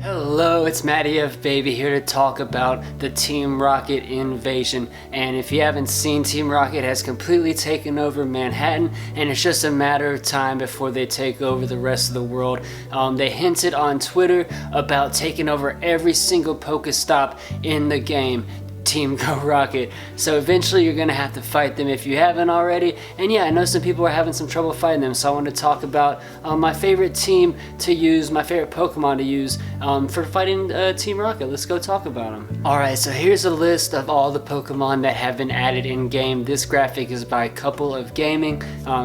Hello, it's MattyFBaby here to talk about the Team Rocket invasion. And if you haven't seen, Team Rocket has completely taken over Manhattan, and it's just a matter of time before they take over the rest of the world. They hinted on Twitter about taking over every single Pokestop in the game. Team Go Rocket. So eventually you're gonna have to fight them if you haven't already. And yeah, I know some people are having some trouble fighting them, so I want to talk about my favorite team to use, my favorite Pokemon to use for fighting Team Rocket. Let's go talk about them. Alright, so here's a list of all the Pokemon that have been added in game. This graphic is by Couple of Gaming.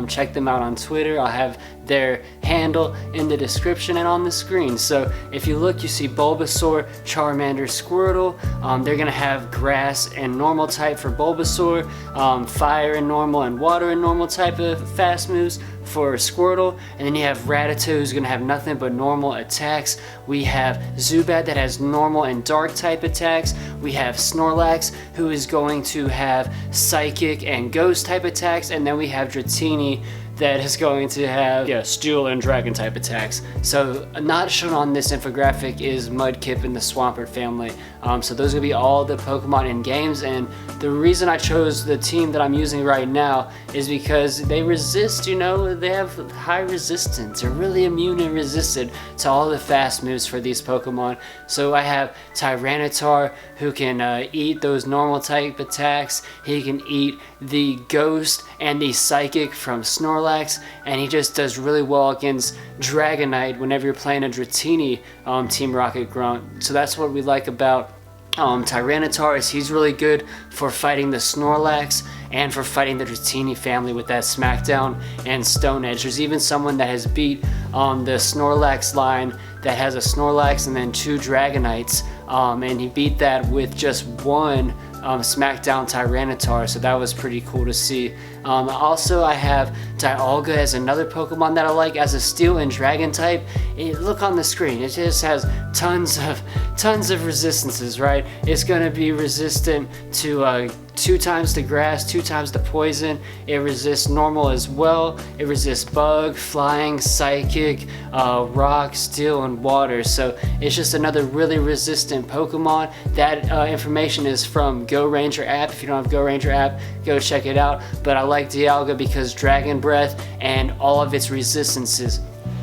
Check them out on Twitter. I'll have their handle in the description and on the screen. So if you look, you see Bulbasaur, Charmander, Squirtle. They're gonna have grass and normal type for Bulbasaur, fire and normal and water and normal type of fast moves for Squirtle, and then you have Rattata, who's gonna have nothing but normal attacks. We have Zubat that has normal and dark type attacks. We have Snorlax, who is going to have psychic and ghost type attacks, and then we have Dratini that is going to have steel and dragon type attacks. So not shown on this infographic is Mudkip and the Swampert family. So those are gonna be all the Pokemon in games, and the reason I chose the team that I'm using right now is because they resist, they have high resistance. They're really immune and resistant to all the fast moves for these Pokemon. So I have Tyranitar, who can eat those normal type attacks. He can eat the ghost and the psychic from Snorlax, and he just does really well against Dragonite whenever you're playing a Dratini Team Rocket Grunt. So that's what we like about Tyranitar, is he's really good for fighting the Snorlax and for fighting the Dratini family with that Smackdown and Stone Edge. There's even someone that has beat the Snorlax line that has a Snorlax and then 2 Dragonites, and he beat that with just one Smackdown Tyranitar, so that was pretty cool to see. Also, I have Dialga as another Pokemon that I like as a Steel and Dragon type. Look on the screen, it just has tons of resistances, right? It's gonna be resistant to 2 times the grass, 2 times the poison. It resists normal as well. It resists bug, flying, psychic, rock, steel, and water. So it's just another really resistant Pokemon. That information is from Go Ranger app. If you don't have Go Ranger app, go check it out. But I like Dialga because Dragon Breath and all of its resistances.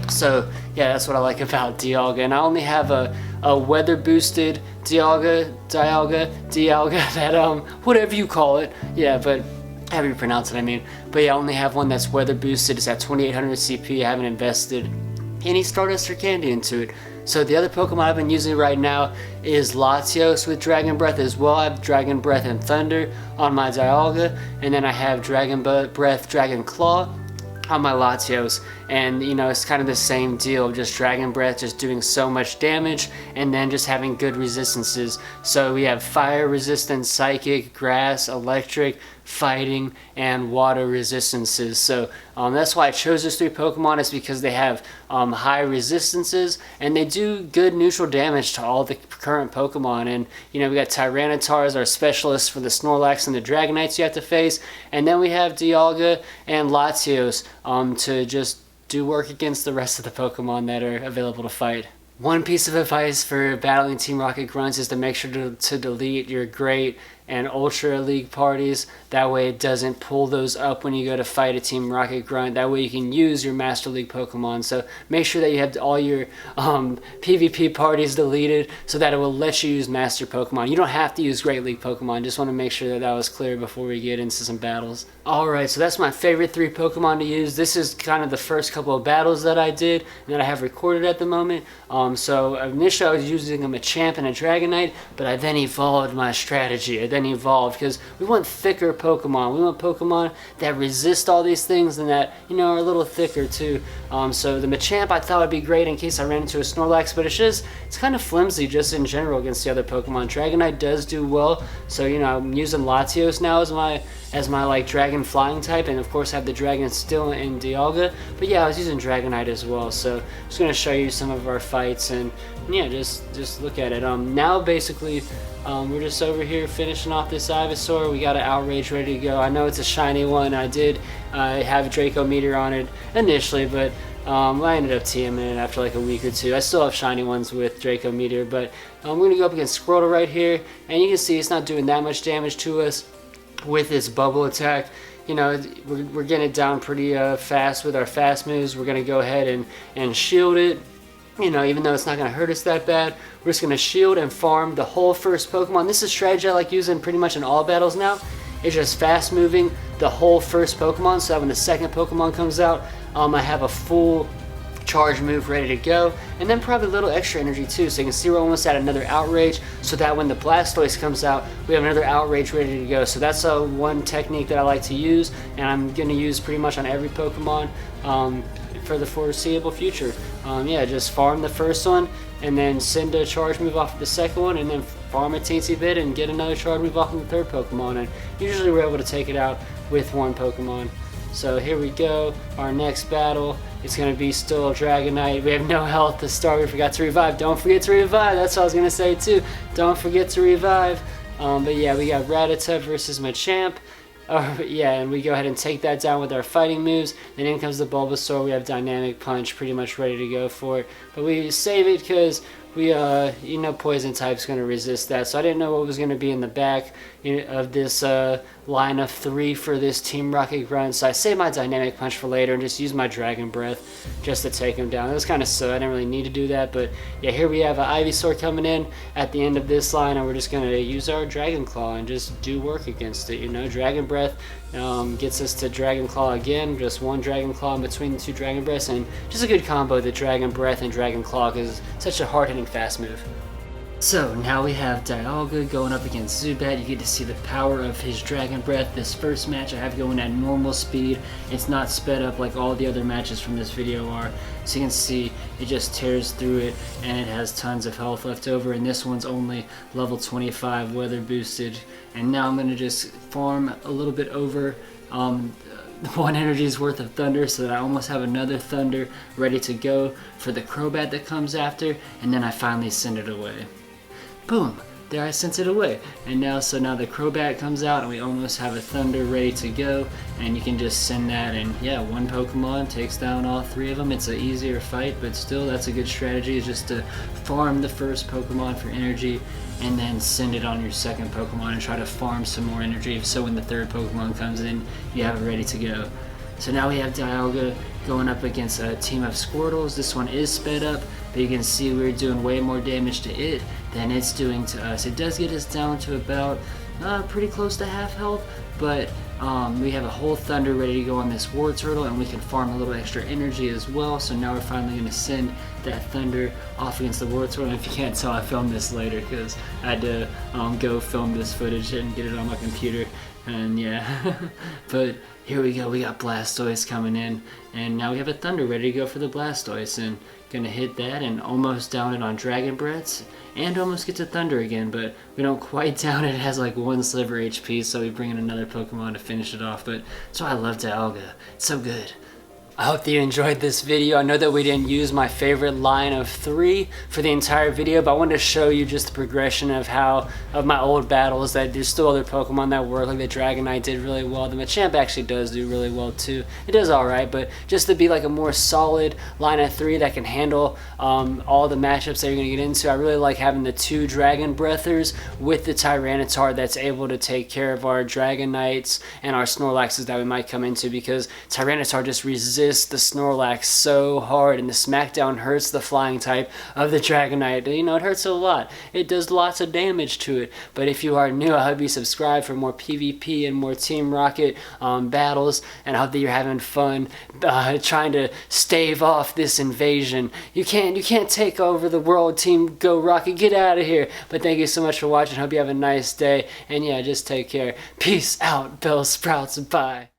So yeah, that's what I like about Dialga. And I only have a weather boosted Dialga, that whatever you call it. Yeah, but however you pronounce it, I mean. But yeah, I only have one that's weather boosted. It's at 2800 CP. I haven't invested any Stardust or candy into it. So the other Pokemon I've been using right now is Latios with Dragon Breath as well. I have Dragon Breath and Thunder on my Dialga, and then I have Dragon Breath, Dragon Claw on my Latios. And it's kind of the same deal, just Dragon Breath just doing so much damage and then just having good resistances. So we have fire resistance, psychic, grass, electric, fighting, and water resistances. So that's why I chose those 3 Pokemon, is because they have high resistances and they do good neutral damage to all the current Pokemon. And we got Tyranitar as our specialist for the Snorlax and the Dragonites you have to face, and then we have Dialga and Latios to just do work against the rest of the Pokemon that are available to fight. One piece of advice for battling Team Rocket Grunts is to make sure to delete your Great and Ultra League parties. That way it doesn't pull those up when you go to fight a Team Rocket Grunt. That way you can use your Master League Pokemon. So make sure that you have all your PvP parties deleted so that it will let you use Master Pokemon. You don't have to use Great League Pokemon. Just want to make sure that was clear before we get into some battles. Alright, so that's my favorite 3 Pokemon to use. This is kind of the first couple of battles that I did and that I have recorded at the moment. So initially I was using a Machamp and a Dragonite, but I then evolved my strategy. I then evolved because we want thicker Pokemon. We want Pokemon that resist all these things and that are a little thicker too. So the Machamp I thought would be great in case I ran into a Snorlax, but it's kind of flimsy just in general against the other Pokemon. Dragonite does do well, so I'm using Latios now as my like dragon flying type, and of course I have the Dragon still in Dialga. But yeah, I was using Dragonite as well. So I'm just gonna show you some of our fights, and yeah, just look at it. Now basically we're just over here finishing off this Ivysaur. We got an Outrage ready to go. I know it's a shiny one. I did have Draco Meteor on it initially, but I ended up TMing it after like a week or two. I still have shiny ones with Draco Meteor, but we're going to go up against Squirtle right here. And you can see it's not doing that much damage to us with its bubble attack. You know, we're getting it down pretty fast with our fast moves. We're going to go ahead and shield it. You know, even though it's not going to hurt us that bad, we're just going to shield and farm the whole first Pokemon. This is a strategy I like using pretty much in all battles now. It's just fast moving the whole first Pokemon, so that when the second Pokemon comes out, I have a full charge move ready to go, and then probably a little extra energy too, so you can see we're almost at another Outrage, so that when the Blastoise comes out, we have another Outrage ready to go. So that's one technique that I like to use, and I'm going to use pretty much on every Pokemon for the foreseeable future. Yeah, just farm the first one, and then send a charge move off of the second one, and then farm a teensy bit and get another charge move off of the third Pokemon, and usually we're able to take it out with one Pokemon. So here we go, our next battle. It's going to be still Dragonite. We have no health to start. We forgot to revive. Don't forget to revive. That's what I was going to say too. Don't forget to revive. But yeah, we got Rattata versus Machamp. Yeah, and we go ahead and take that down with our fighting moves. Then in comes the Bulbasaur. We have Dynamic Punch pretty much ready to go for it. But we save it because we, you know, Poison type's going to resist that. So I didn't know what was going to be in the back of this line of 3 for this Team Rocket run. So I saved my Dynamic Punch for later and just used my Dragon Breath just to take him down. It was kind of silly. I didn't really need to do that. But yeah, here we have an Ivysaur coming in at the end of this line, and we're just going to use our Dragon Claw and just do work against it. You know, Dragon Breath gets us to Dragon Claw again. Just one Dragon Claw in between the two Dragon Breaths, and just a good combo, the Dragon Breath and Dragon Claw, because it's such a hard-hitting fast move. So now we have Dialga going up against Zubat. You get to see the power of his Dragon Breath. This first match I have going at normal speed. It's not sped up like all the other matches from this video are. So you can see it just tears through it, and it has tons of health left over. And this one's only level 25 weather boosted. And now I'm going to just farm a little bit over 1 energy's worth of Thunder, so that I almost have another Thunder ready to go for the Crobat that comes after. And then I finally send it away. Boom! There, I sent it away. And now the Crobat comes out, and we almost have a Thunder ready to go. And you can just send that, and yeah, one Pokemon takes down all 3 of them. It's an easier fight, but still, that's a good strategy, is just to farm the first Pokemon for energy, and then send it on your second Pokemon and try to farm some more energy, so when the third Pokemon comes in, you have it ready to go. So now we have Dialga going up against a team of Squirtles. This one is sped up, but you can see we're doing way more damage to it than it's doing to us. It does get us down to about pretty close to half health, but we have a whole Thunder ready to go on this Wartortle, and we can farm a little extra energy as well. So now we're finally going to send that Thunder off against the Wartortle. And if you can't tell, I filmed this later because I had to go film this footage and get it on my computer. And yeah, but here we go. We got Blastoise coming in, and now we have a Thunder ready to go for the Blastoise, and gonna hit that and almost down it on Dragon Breaths, and almost get to Thunder again, but we don't quite down it. It has like 1 sliver HP, so we bring in another Pokemon to finish it off. But that's why I love Dialga. It's so good. I hope that you enjoyed this video. I know that we didn't use my favorite line of 3 for the entire video, but I wanted to show you just the progression of my old battles, that there's still other Pokemon that work. Like the Dragonite did really well. The Machamp actually does do really well too. It does alright, but just to be like a more solid line of 3 that can handle all the matchups that you're going to get into, I really like having the 2 Dragon Breathers with the Tyranitar that's able to take care of our Dragonites and our Snorlaxes that we might come into, because Tyranitar just resists the Snorlax so hard, and the Smackdown hurts the flying type of the Dragonite. You know, it hurts a lot. It does lots of damage to it. But if you are new, I hope you subscribe for more PvP and more Team Rocket battles, and I hope that you're having fun trying to stave off this invasion. You can't take over the world, Team Go Rocket. Get out of here. But thank you so much for watching. Hope you have a nice day, and yeah, just take care. Peace out, Bell Sprouts. Bye.